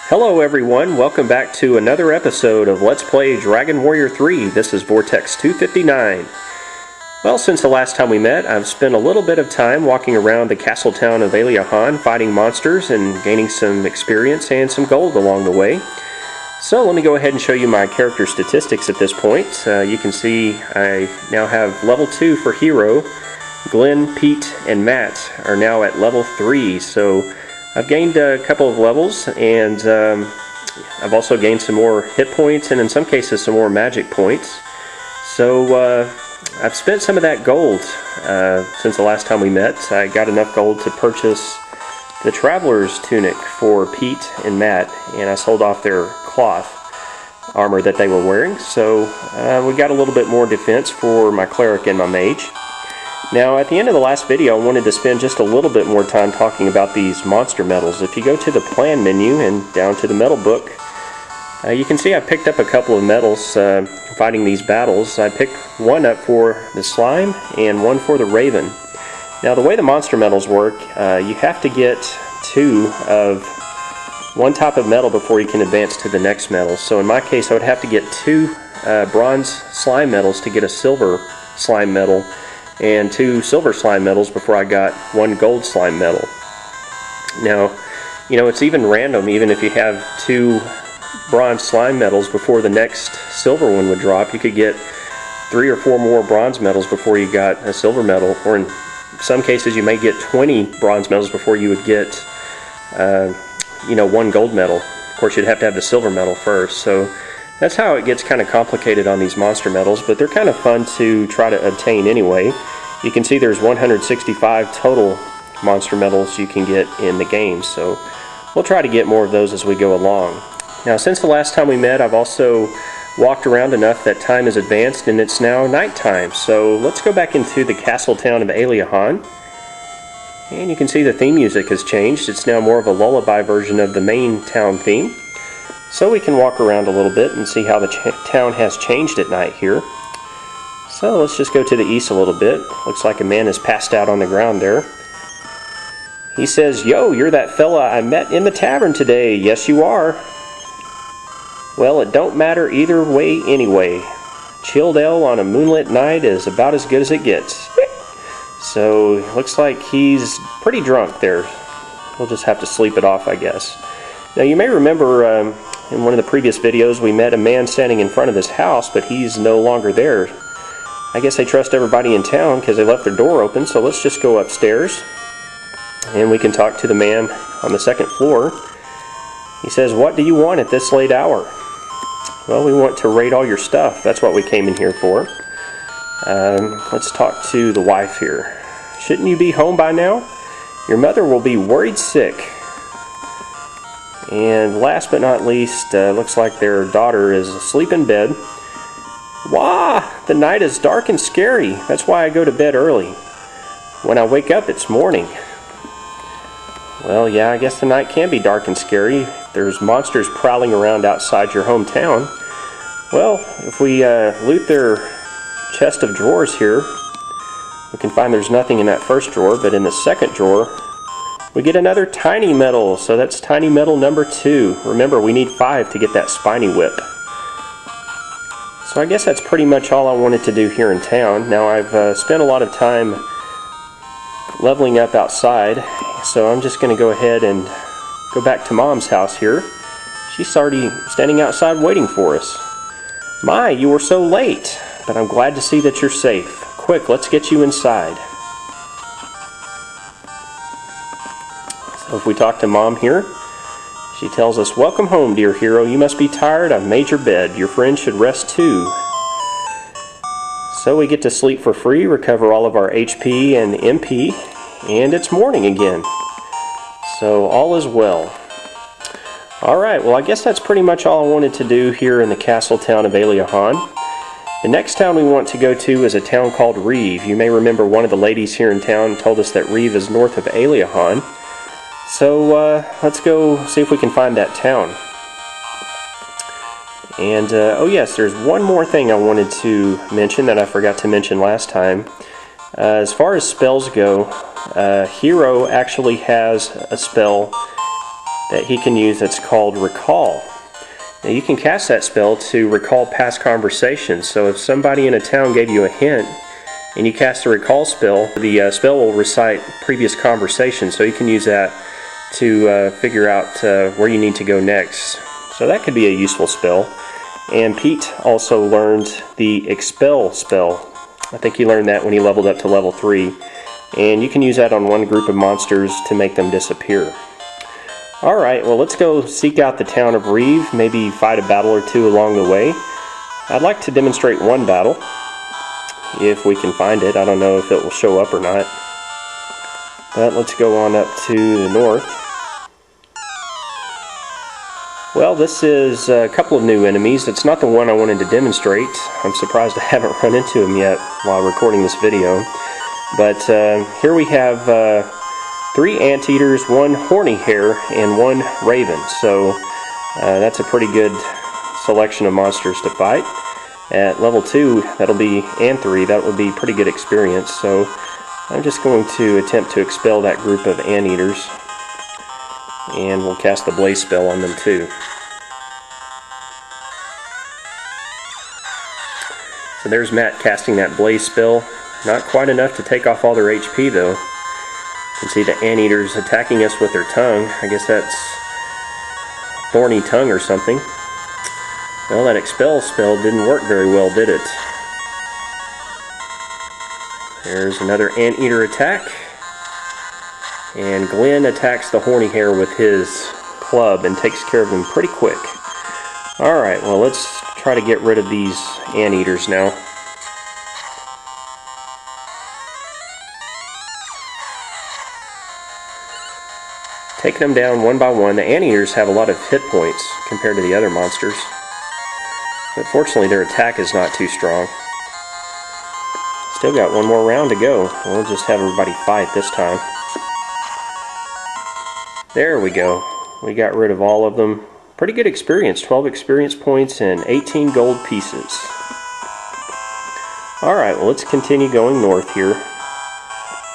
Hello everyone, welcome back to another episode of Let's Play Dragon Warrior 3. This is Vortex 259. Well, since the last time we met, I've spent a little bit of time walking around the castle town of Aliahan, fighting monsters and gaining some experience and some gold along the way. So let me go ahead and show you my character statistics at this point. You can see I now have level 2 for Hero. Glenn, Pete, and Matt are now at level 3, so I've gained a couple of levels, and I've also gained some more hit points, and in some cases some more magic points. So I've spent some of that gold since the last time we met. I got enough gold to purchase the Traveler's Tunic for Pete and Matt, and I sold off their cloth armor that they were wearing. So we got a little bit more defense for my Cleric and my Mage. Now, at the end of the last video, I wanted to spend just a little bit more time talking about these monster medals. If you go to the plan menu and down to the medal book, you can see I picked up a couple of medals fighting these battles. I picked one up for the Slime and one for the Raven. Now, the way the monster medals work, you have to get 2 of one type of medal before you can advance to the next medal. So in my case, I would have to get 2 bronze slime medals to get a silver slime medal, and 2 silver slime medals before I got 1 gold slime medal. Now, you know, it's even random. Even if you have 2 bronze slime medals before the next silver one would drop, you could get 3 or 4 more bronze medals before you got a silver medal, or in some cases you may get 20 bronze medals before you would get you know, 1 gold medal. Of course, you'd have to have the silver medal first. So that's how it gets kind of complicated on these monster medals, but they're kind of fun to try to obtain anyway. You can see there's 165 total monster medals you can get in the game, so we'll try to get more of those as we go along. Now, since the last time we met, I've also walked around enough that time has advanced and it's now nighttime. So let's go back into the castle town of Aliahan. And you can see the theme music has changed. It's now more of a lullaby version of the main town theme. So we can walk around a little bit and see how the town has changed at night here. So let's just go to the east a little bit. Looks like a man is passed out on the ground there. He says, "Yo, you're that fella I met in the tavern today." "Yes, you are." "Well, it don't matter either way anyway. Chilled ale on a moonlit night is about as good as it gets." So looks like he's pretty drunk there. We'll just have to sleep it off, I guess. Now, you may remember in one of the previous videos we met a man standing in front of his house, but he's no longer there. I guess they trust everybody in town because they left their door open, so let's just go upstairs and we can talk to the man on the 2nd floor. He says, "What do you want at this late hour?" "Well, we want to raid all your stuff. That's what we came in here for." Let's talk to the wife here. "Shouldn't you be home by now? Your mother will be worried sick." And last but not least, looks like their daughter is asleep in bed. "Wah! The night is dark and scary. That's why I go to bed early. When I wake up, it's morning." Well, yeah, I guess the night can be dark and scary. There's monsters prowling around outside your hometown. Well, if we loot their chest of drawers here, we can find there's nothing in that first drawer, but in the second drawer, we get another tiny medal, so that's tiny medal number 2. Remember, we need 5 to get that spiny whip. So I guess that's pretty much all I wanted to do here in town. Now, I've spent a lot of time leveling up outside, so I'm just going to go ahead and go back to Mom's house here. She's already standing outside waiting for us. "My, you were so late, but I'm glad to see that you're safe. Quick, let's get you inside." So if we talk to Mom here, she tells us, "Welcome home, dear hero. You must be tired. I've made your bed. Your friend should rest too." So we get to sleep for free, recover all of our HP and MP, and it's morning again. So all is well. Alright, well, I guess that's pretty much all I wanted to do here in the castle town of Aliahan. The next town we want to go to is a town called Reeve. You may remember one of the ladies here in town told us that Reeve is north of Aliahan. So let's go see if we can find that town. And oh yes, there's one more thing I wanted to mention that I forgot to mention last time. As far as spells go, Hero actually has a spell that he can use that's called Recall. Now you can cast that spell to recall past conversations. So if somebody in a town gave you a hint and you cast a Recall spell, the spell will recite previous conversations. So you can use that to figure out where you need to go next. So that could be a useful spell. And Pete also learned the Expel spell. I think he learned that when he leveled up to level 3. And you can use that on one group of monsters to make them disappear. Alright, well let's go seek out the town of Reeve, maybe fight a battle or two along the way. I'd like to demonstrate one battle, if we can find it. I don't know if it will show up or not. But let's go on up to the north. Well, this is a couple of new enemies. It's not the one I wanted to demonstrate. I'm surprised I haven't run into him yet while recording this video. But here we have 3 anteaters, 1 horny hare, and 1 raven. So that's a pretty good selection of monsters to fight. At level 2, that'll be, and 3, that would be pretty good experience. So I'm just going to attempt to expel that group of anteaters. And we'll cast the blaze spell on them too. So there's Matt casting that blaze spell. Not quite enough to take off all their HP though. You can see the anteaters attacking us with their tongue. I guess that's thorny tongue or something. Well, that expel spell didn't work very well, did it? There's another anteater attack. And Glenn attacks the horny hare with his club and takes care of him pretty quick. Alright, well let's try to get rid of these anteaters now. Taking them down one by one. The anteaters have a lot of hit points compared to the other monsters. But fortunately their attack is not too strong. Still got one more round to go. We'll just have everybody fight this time. There we go. We got rid of all of them. Pretty good experience. 12 experience points and 18 gold pieces. Alright, well let's continue going north here.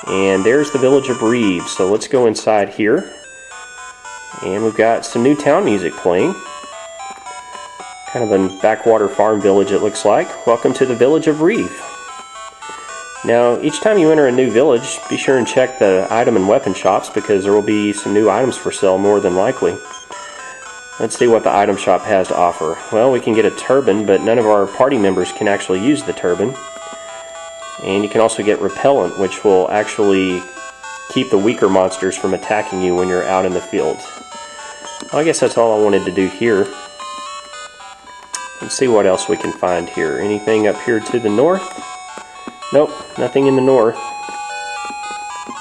And there's the village of Reeve. So let's go inside here. And we've got some new town music playing. Kind of a backwater farm village it looks like. Welcome to the village of Reeve. Now, each time you enter a new village, be sure and check the item and weapon shops because there will be some new items for sale more than likely. Let's see what the item shop has to offer. Well, we can get a turban, but none of our party members can actually use the turban. And you can also get repellent, which will actually keep the weaker monsters from attacking you when you're out in the field. Well, I guess that's all I wanted to do here. Let's see what else we can find here. Anything up here to the north? Nope, nothing in the north.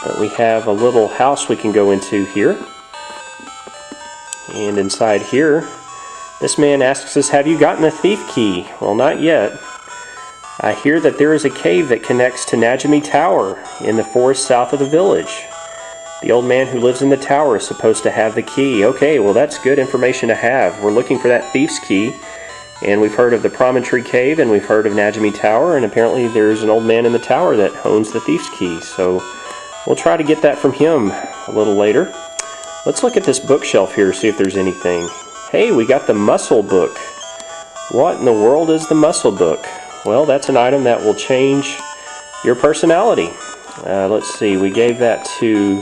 But we have a little house we can go into here. And inside here, this man asks us, have you gotten the thief key? Well, not yet. I hear that there is a cave that connects to Najami Tower in the forest south of the village. The old man who lives in the tower is supposed to have the key. Okay, well that's good information to have. We're looking for that thief's key. And we've heard of the Promontory Cave and we've heard of Najami Tower, and apparently there's an old man in the tower that owns the thief's key. So we'll try to get that from him a little later. Let's look at this bookshelf here, see if there's anything. Hey, we got the muscle book. What in the world is the muscle book? Well, that's an item that will change your personality. Let's see, we gave that to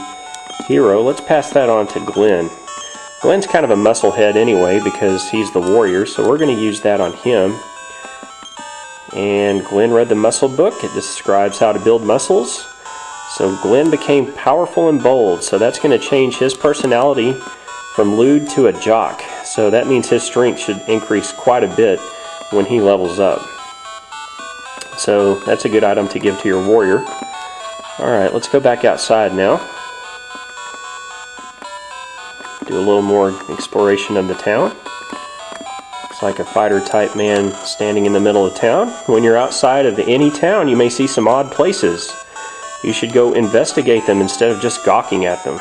Hero. Let's pass that on to Glenn. Glenn's kind of a musclehead anyway because he's the warrior, so we're going to use that on him. And Glenn read the muscle book. It describes how to build muscles. So Glenn became powerful and bold, so that's going to change his personality from lewd to a jock. So that means his strength should increase quite a bit when he levels up. So that's a good item to give to your warrior. Alright, let's go back outside now. Do a little more exploration of the town. Looks like a fighter type man standing in the middle of town. When you're outside of any town, you may see some odd places. You should go investigate them instead of just gawking at them.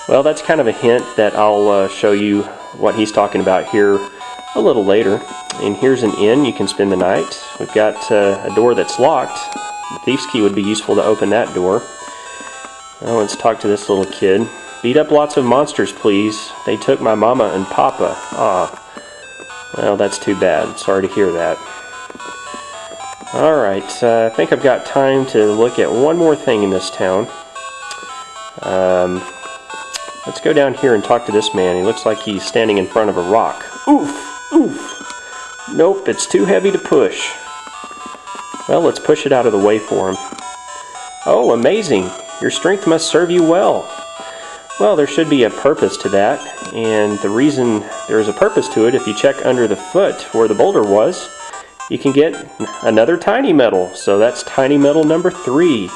Well, that's kind of a hint that I'll show you what he's talking about here a little later. And here's an inn you can spend the night. We've got a door that's locked. The thief's key would be useful to open that door. Well, let's talk to this little kid. Beat up lots of monsters, please. They took my mama and papa. Ah. Well, that's too bad. Sorry to hear that. Alright, I think I've got time to look at one more thing in this town. Let's go down here and talk to this man. He looks like he's standing in front of a rock. Oof! Oof! Nope, it's too heavy to push. Well, let's push it out of the way for him. Oh, amazing! Your strength must serve you well. Well, there should be a purpose to that, and the reason there is a purpose to it, if you check under the foot where the boulder was, you can get another tiny metal. So that's tiny metal number 3.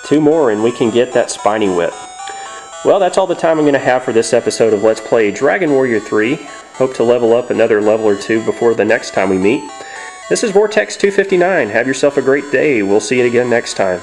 2 more and we can get that spiny whip. Well, that's all the time I'm going to have for this episode of Let's Play Dragon Warrior 3. Hope to level up another level or 2 before the next time we meet. This is Vortex 259. Have yourself a great day. We'll see you again next time.